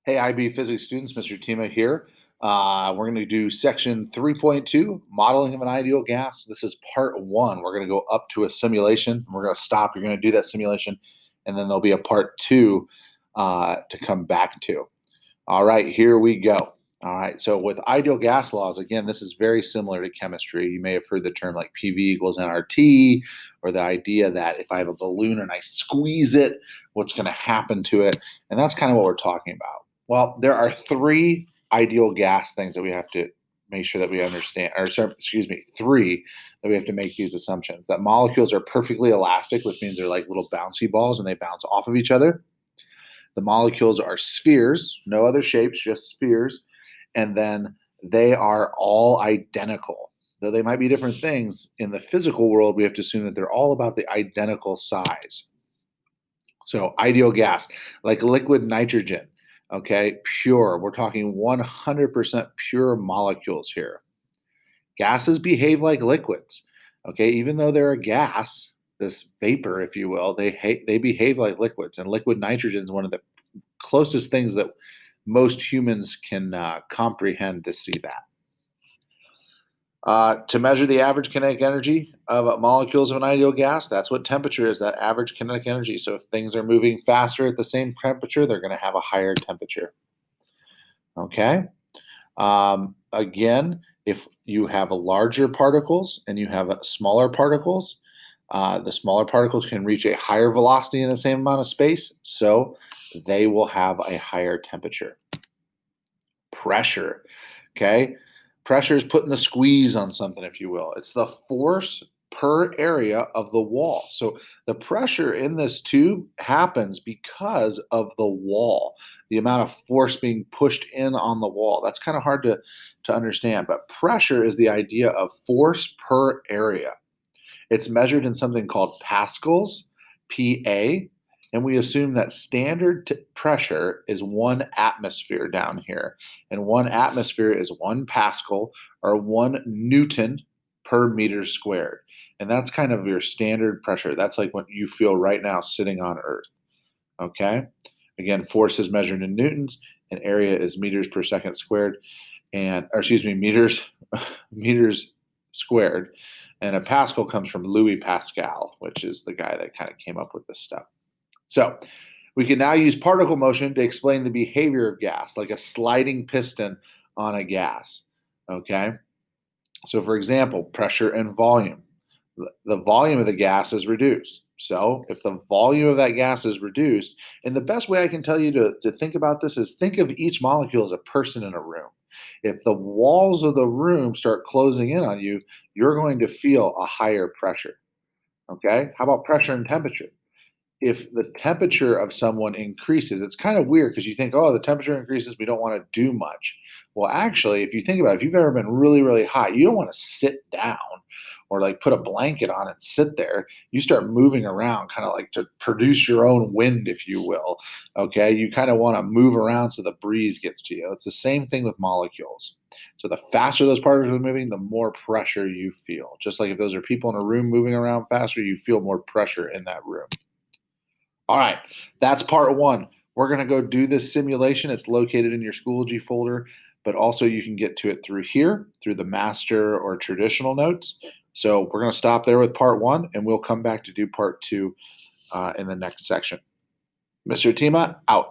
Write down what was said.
Hey, IB physics students, Mr. Tima here. We're going to do section 3.2, modeling of an ideal gas. This is part one. We're going to go up to a simulation. We're going to stop. You're going to do that simulation, and then there'll be a part two to come back to. All right, here we go. All right, so with ideal gas laws, again, this is very similar to chemistry. You may have heard the term like PV equals nRT, or the idea that if I have a balloon and I squeeze it, what's going to happen to it? And that's kind of what we're talking about. Well, there are three ideal gas things that we have to make sure that we understand, or excuse me, three that we have to make these assumptions. That molecules are perfectly elastic, which means they're like little bouncy balls and they bounce off of each other. The molecules are spheres, no other shapes, just spheres. And then they are all identical. Though they might be different things, in the physical world, we have to assume that they're all about the identical size. So, ideal gas, like liquid nitrogen, okay, pure. We're talking 100% pure molecules here. Gases behave like liquids, okay, even though they're a gas, this vapor, if you will, they behave like liquids. And liquid nitrogen is one of the closest things that most humans can comprehend to see that. To measure the average kinetic energy of molecules of an ideal gas, that's what temperature is, that average kinetic energy. So if things are moving faster at the same temperature, they're going to have a higher temperature. Okay? Again, if you have larger particles and you have smaller particles, the smaller particles can reach a higher velocity in the same amount of space, so they will have a higher temperature. Pressure, okay? Pressure is putting the squeeze on something, if you will. It's the force per area of the wall. So the pressure in this tube happens because of the wall, the amount of force being pushed in on the wall. That's kind of hard to understand, but pressure is the idea of force per area. It's measured in something called pascals, PA, and we assume that standard pressure is 1 atmosphere down here. And 1 atmosphere is 1 pascal or 1 Newton per meter squared. And that's kind of your standard pressure. That's like what you feel right now sitting on Earth. Okay? Again, force is measured in newtons and area is meters per second squared. Meters squared. And a Pascal comes from Louis Pascal, which is the guy that kind of came up with this stuff. So we can now use particle motion to explain the behavior of gas, like a sliding piston on a gas. Okay? So for example, pressure and volume. The volume of the gas is reduced. So if the volume of that gas is reduced, and the best way I can tell you to think about this is think of each molecule as a person in a room. If the walls of the room start closing in on you, you're going to feel a higher pressure. Okay? How about pressure and temperature? If the temperature of someone increases, it's kind of weird because you think, oh, the temperature increases, we don't want to do much. Well, actually, if you think about it, if you've ever been really, really hot, you don't want to sit down or like put a blanket on and sit there. You start moving around, kind of like to produce your own wind, if you will. Okay. You kind of want to move around so the breeze gets to you. It's the same thing with molecules. So the faster those particles are moving, the more pressure you feel. Just like if those are people in a room moving around faster, you feel more pressure in that room. All right, that's part one. We're going to go do this simulation. It's located in your Schoology folder, but also you can get to it through here, through the master or traditional notes. So we're going to stop there with part one, and we'll come back to do part two in the next section. Mr. Tima, out.